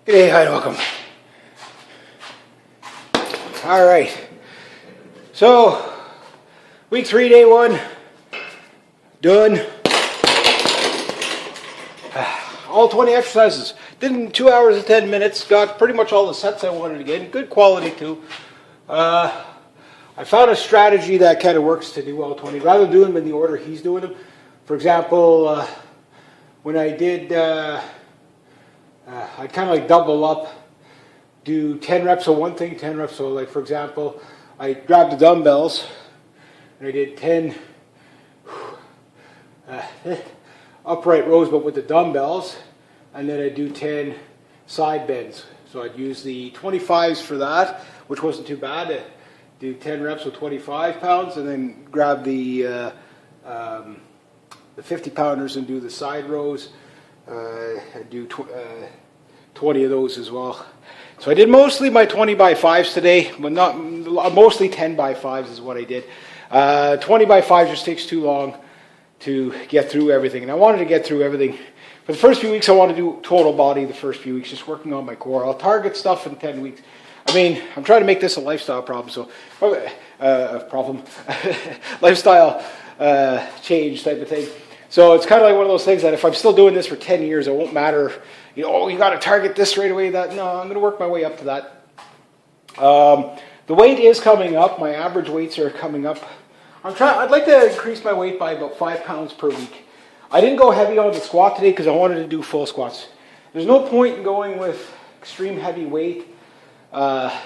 Good day, hi, and welcome. All right. So, week 3, day 1, done. All 20 exercises. Did in 2 hours and 10 minutes. Got pretty much all the sets I wanted to get. Good quality too. I found a strategy that kind of works to do all 20. Rather than do them in the order he's doing them. For example, when I did, I'd kind of like double up. Do 10 reps of one thing, 10 reps. So like for example, I grabbed the dumbbells and I did 10 upright rows but with the dumbbells, and then I do 10 side bends. So I'd use the 25s for that, which wasn't too bad. I'd do 10 reps with 25 pounds and then grab the 50 pounders and do the side rows. I'd do 20 of those as well. So I did mostly my 20 by 5s today, but not mostly 10 by 5s is what I did. 20 by 5 just takes too long to get through everything, and I wanted to get through everything. For the first few weeks, I want to do total body the first few weeks, just working on my core. I'll target stuff in 10 weeks. I mean, I'm trying to make this a lifestyle problem, so lifestyle change type of thing. So it's kind of like one of those things that if I'm still doing this for 10 years, it won't matter. You know, oh, you got to target this right away. That no, I'm going to work my way up to that. The weight is coming up. My average weights are coming up. I'd like to increase my weight by about 5 pounds per week. I didn't go heavy on the squat today because I wanted to do full squats. There's no point in going with extreme heavy weight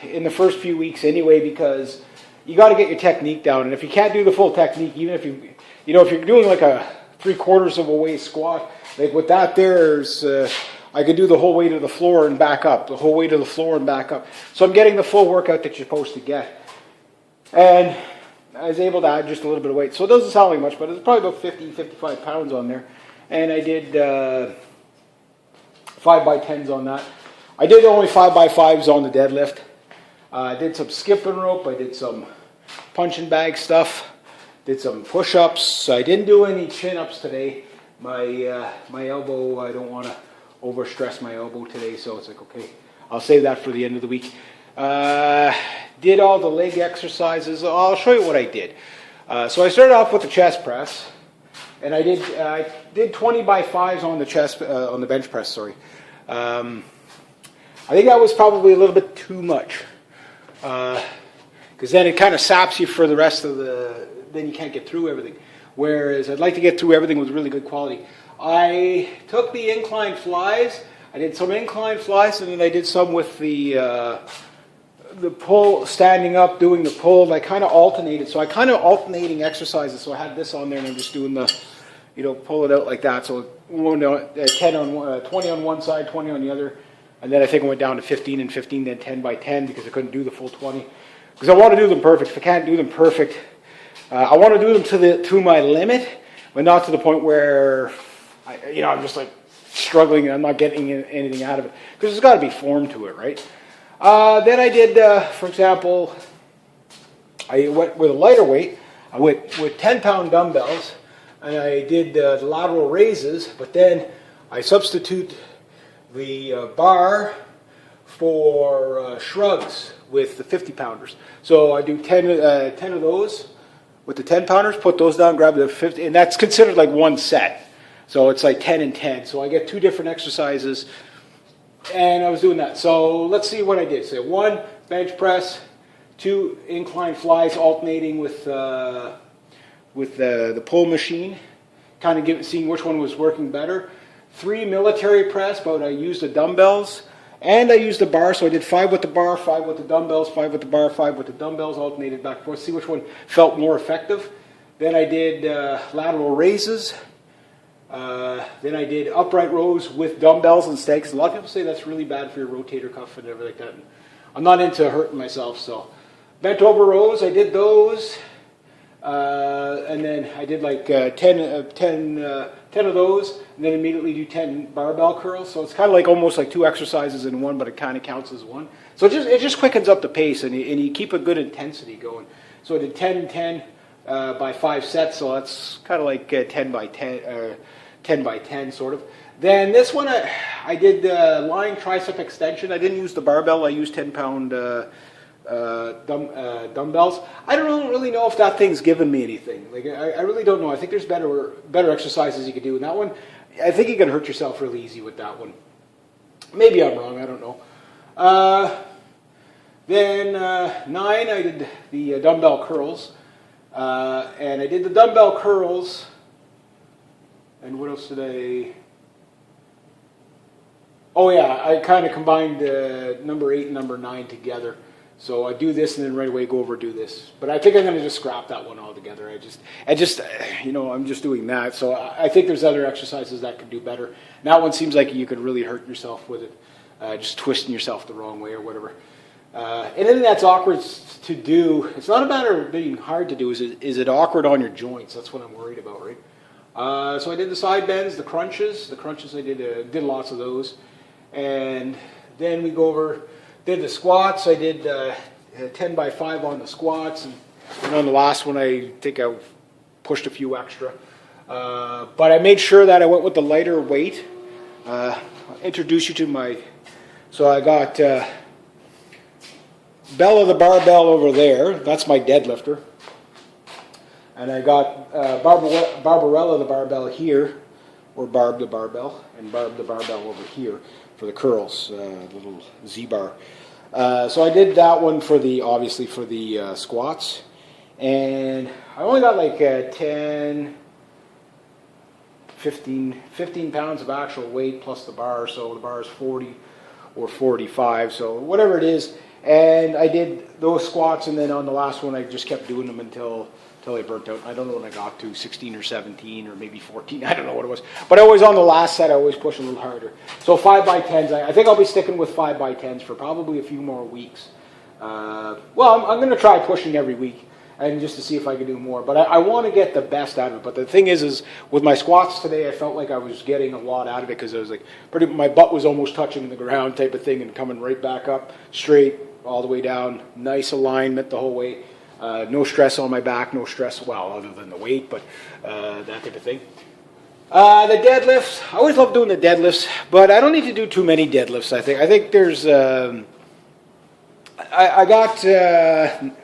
in the first few weeks anyway, because you got to get your technique down. And if you can't do the full technique, even if if you're doing like a 3/4 of a weight squat, like with that there's I could do the whole weight of the floor and back up, the whole weight of the floor and back up. So I'm getting the full workout that you're supposed to get. And I was able to add just a little bit of weight. So it doesn't sound like much, but it's probably about 50, 55 pounds on there. And I did 5 by 10s on that. I did only 5 by 5s on the deadlift. I did some skipping rope. I did some punching bag stuff. Did some push-ups. I didn't do any chin-ups today. My elbow, I don't want to overstress my elbow today, so it's like, okay, I'll save that for the end of the week. Did all the leg exercises. I'll show you what I did. So I started off with the chest press, and I did 20 by 5s on the chest on the bench press. Sorry, I think that was probably a little bit too much, because then it kind of saps you for the rest of the. Then you can't get through everything. Whereas I'd like to get through everything with really good quality. I took the incline flies. I did some incline flies, and then I did some with the pull, standing up, doing the pull. And I kind of alternated. So I kind of alternating exercises. So I had this on there, and I'm just doing the, pull it out like that. So 20 on one side, 20 on the other. And then I think I went down to 15 and 15, then 10 by 10 because I couldn't do the full 20. Because I want to do them perfect. If I can't do them perfect, I want to do them to my limit, but not to the point where I'm just like struggling and I'm not getting anything out of it. Because there's got to be form to it, right? Then I did, for example, I went with a lighter weight. I went with 10-pound dumbbells, and I did the lateral raises, but then I substitute the bar for shrugs with the 50-pounders. So I do 10 of those with the 10-pounders, put those down, grab the 50, and that's considered like one set. So it's like 10 and 10. So I get 2 different exercises, and I was doing that. So let's see what I did. So 1 bench press, 2 incline flies alternating with the pull machine, kind of seeing which one was working better. 3 military press, but I used the dumbbells, and I used the bar. So I did 5 with the bar, 5 with the dumbbells, 5 with the bar, 5 with the dumbbells, alternated back and forth, see which one felt more effective. Then I did lateral raises. Then I did upright rows with dumbbells instead, because a lot of people say that's really bad for your rotator cuff and everything like that. And I'm not into hurting myself, so bent over rows, I did those, and then I did like 10 of those, and then immediately do 10 barbell curls. So it's kind of like almost like 2 exercises in one, but it kind of counts as one. So it just quickens up the pace, and you keep a good intensity going. So I did 10 and 10 by 5 sets, so that's kind of like 10 by 10. 10 by 10 sort of. Then this one, I did lying tricep extension. I didn't use the barbell. I used 10-pound dumbbells. I don't really know if that thing's given me anything. Like I really don't know. I think there's better exercises you could do in that one. I think you can hurt yourself really easy with that one. Maybe I'm wrong. I don't know. Then 9, I did the dumbbell curls, and I did the dumbbell curls. And what else did I? Oh yeah, I kind of combined number 8 and number 9 together. So I do this and then right away go over do this. But I think I'm going to just scrap that one altogether. I'm just doing that. So I think there's other exercises that could do better. And that one seems like you could really hurt yourself with it, just twisting yourself the wrong way or whatever. Anything that's awkward to do, it's not a matter of being hard to do. Is it awkward on your joints? That's what I'm worried about, right? So I did the side bends, the crunches. The crunches I did lots of those. And then we go over, did the squats. I did 10 by 5 on the squats. And on the last one, I think I pushed a few extra. But I made sure that I went with the lighter weight. I'll introduce you to my, so I got Bella the barbell over there. That's my deadlifter. And I got Barbarella the barbell here, or Barb the barbell, and Barb the barbell over here for the curls, little Z-bar. So I did that one obviously for the squats. And I only got like 15 pounds of actual weight plus the bar. So the bar is 40 or 45, so whatever it is. And I did those squats, and then on the last one I just kept doing them until I burnt out. I don't know when I got to 16 or 17 or maybe 14. I don't know what it was. But always on the last set, I always push a little harder. So 5 by 10s. I think I'll be sticking with 5 by 10s for probably a few more weeks. I'm going to try pushing every week and just to see if I can do more. But I want to get the best out of it. But the thing is with my squats today, I felt like I was getting a lot out of it because I was like, my butt was almost touching the ground type of thing and coming right back up, straight, all the way down. Nice alignment the whole way. No stress on my back, no stress, well, other than the weight, but that type of thing. The deadlifts, I always love doing the deadlifts, but I don't need to do too many deadlifts, I think there's, I got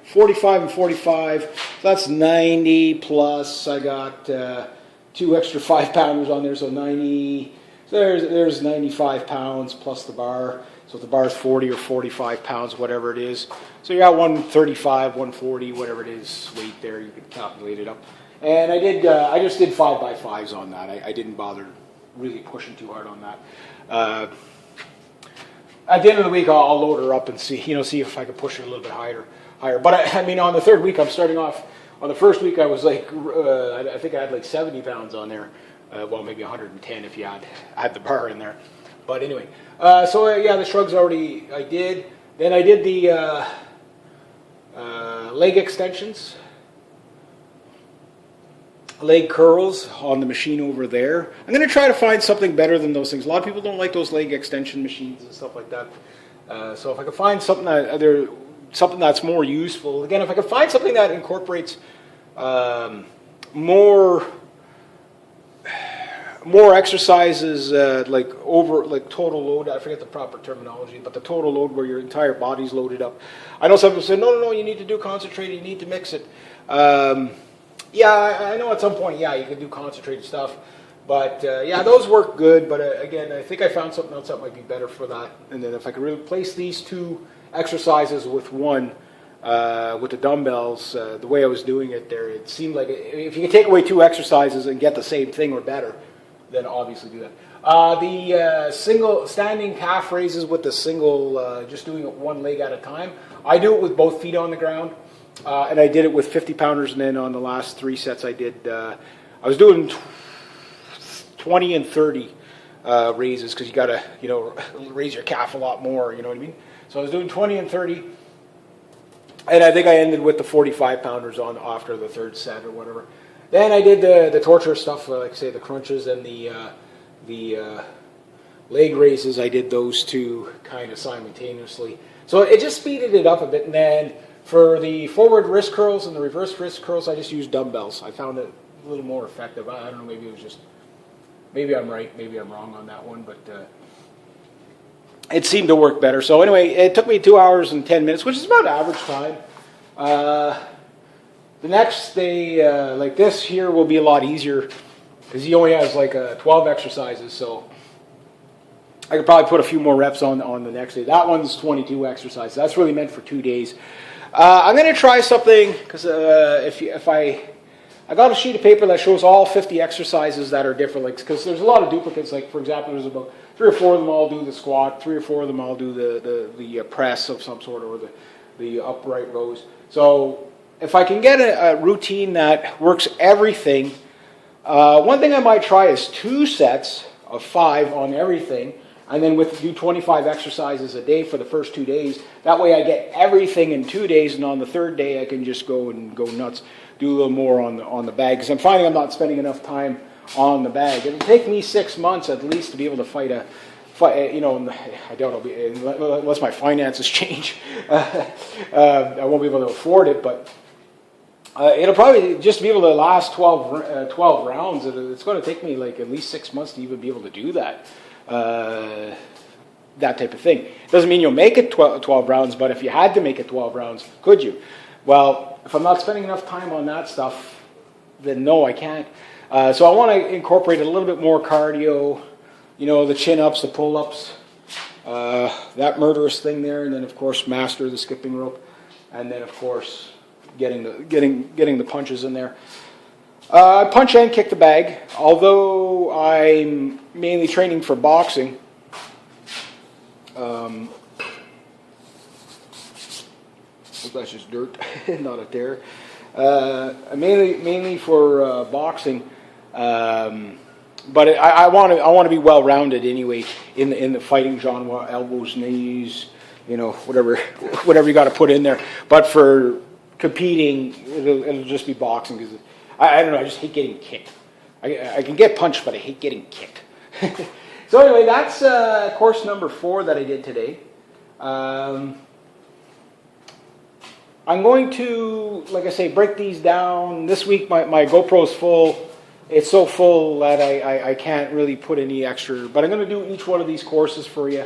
45 and 45, so that's 90 plus, I got 2 extra 5-pounders on there, so 90, so there's 95 pounds plus the bar. So if the bar is 40 or 45 pounds, whatever it is. So you got 135, 140, whatever it is, weight there. You can calculate it up. And I just did 5 by 5s on that. I didn't bother really pushing too hard on that. At the end of the week, I'll load her up and see if I can push it a little bit higher. But I mean, on the third week, I'm starting off. On the first week, I was like, I think I had like 70 pounds on there. Well, maybe 110 if you had the bar in there. But anyway, the shrugs already I did. Then I did the leg extensions, leg curls on the machine over there. I'm going to try to find something better than those things. A lot of people don't like those leg extension machines and stuff like that. So if I can find something that's more useful, again, if I can find something that incorporates more exercises like total load. I forget the proper terminology, but the total load where your entire body's loaded up. I know some people say, no, you need to do concentrated, you need to mix it. I know at some point, you can do concentrated stuff. But those work good. But again, I think I found something else that might be better for that. And then if I could replace these 2 exercises with one, with the dumbbells, the way I was doing it there, it seemed like if you could take away 2 exercises and get the same thing or better, then obviously do that. The single standing calf raises with the single, just doing it one leg at a time. I do it with both feet on the ground, and I did it with 50-pounders, and then on the last 3 sets I did, I was doing 20 and 30 raises because you got to, raise your calf a lot more, you know what I mean? So I was doing 20 and 30, and I think I ended with the 45-pounders on after the 3rd set or whatever. Then I did the torture stuff, like say the crunches and the leg raises. I did those 2 kind of simultaneously. So it just speeded it up a bit. And then for the forward wrist curls and the reverse wrist curls, I just used dumbbells. I found it a little more effective. I don't know, maybe it was just Maybe I'm right, maybe I'm wrong on that one, but it seemed to work better. So anyway, it took me 2 hours and 10 minutes, which is about average time. The next day, like this here, will be a lot easier because he only has like 12 exercises, so I could probably put a few more reps on the next day. That one's 22 exercises. That's really meant for 2 days. I'm going to try something because I got a sheet of paper that shows all 50 exercises that are different, like, because there's a lot of duplicates. Like, for example, there's about 3 or 4 of them all do the squat, 3 or 4 of them all do the press of some sort, or the upright rows. So if I can get a routine that works everything, one thing I might try is 2 sets of 5 on everything, and then do 25 exercises a day for the first 2 days. That way I get everything in 2 days, and on the third day I can just go nuts, do a little more on the bag, because I'm finding I'm not spending enough time on the bag. It'll take me 6 months at least to be able to fight, you know, I doubt I'll be, unless my finances change, I won't be able to afford it, but it'll probably just be able to last 12 rounds. It's going to take me like at least 6 months to even be able to do that. That type of thing. Doesn't mean you'll make it 12 rounds, but if you had to make it 12 rounds, could you? Well, if I'm not spending enough time on that stuff, then no, I can't. So I want to incorporate a little bit more cardio, you know, the chin-ups, the pull-ups, that murderous thing there, and then, of course, master the skipping rope, and then, of course, getting the punches in there. I punch and kick the bag, although I'm mainly training for boxing. That's just dirt, not a tear. Mainly for boxing, but I want to be well rounded anyway in the fighting genre, elbows, knees, you know, whatever you got to put in there. But for competing, it'll just be boxing because I don't know. I just hate getting kicked. I can get punched, but I hate getting kicked. So anyway, that's course number 4 that I did today. I'm going to, like I say, break these down. This week my GoPro's full. It's so full that I can't really put any extra. But I'm going to do each one of these courses for you,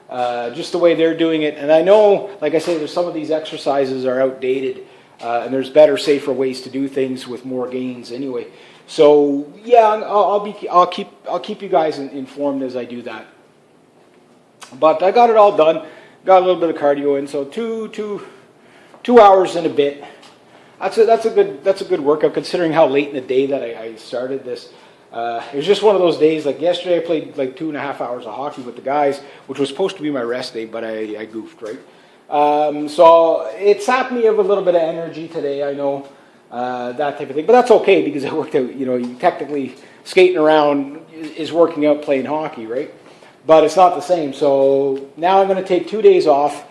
just the way they're doing it. And I know, like I say, there's some of these exercises are outdated, and there's better, safer ways to do things with more gains anyway. So yeah, I'll keep you guys informed as I do that. But I got it all done. Got a little bit of cardio in, so 2 hours and a bit. That's a good workout considering how late in the day that I started this. It was just one of those days. Like yesterday, I played like 2.5 hours of hockey with the guys, which was supposed to be my rest day, but I goofed, right? So it sapped me of a little bit of energy today. I know that type of thing, but that's okay because I worked out. You know, technically skating around is working out playing hockey, right? But it's not the same. So now I'm going to take 2 days off.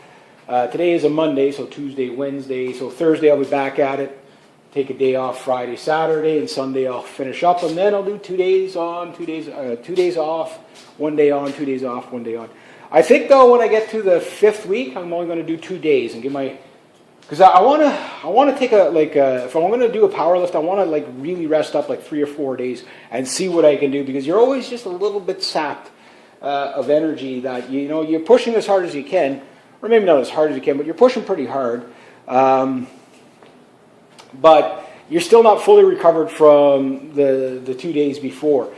Today is a Monday, so Tuesday, Wednesday. So Thursday I'll be back at it. Take a day off Friday, Saturday, and Sunday I'll finish up, and then I'll do 2 days on, 2 days off, 1 day on, 2 days off, 1 day on. I think though when I get to the 5th week, I'm only going to do 2 days and give because I want to take if I'm going to do a power lift, I want to like really rest up like 3 or 4 days and see what I can do, because you're always just a little bit sapped of energy that you're pushing as hard as you can. Or maybe not as hard as you can, but you're pushing pretty hard. But you're still not fully recovered from the 2 days before,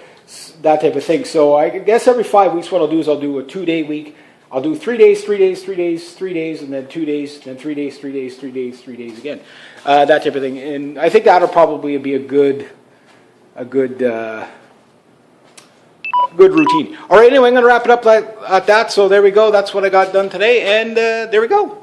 that type of thing. So I guess every 5 weeks what I'll do is I'll do a 2-day week. I'll do 3 days, 3 days, 3 days, 3 days, and then 2 days, then 3 days, 3 days, 3 days, 3 days again. That type of thing. And I think that'll probably be a good routine. All right, anyway, I'm going to wrap it up at that. So there we go. That's what I got done today, and there we go.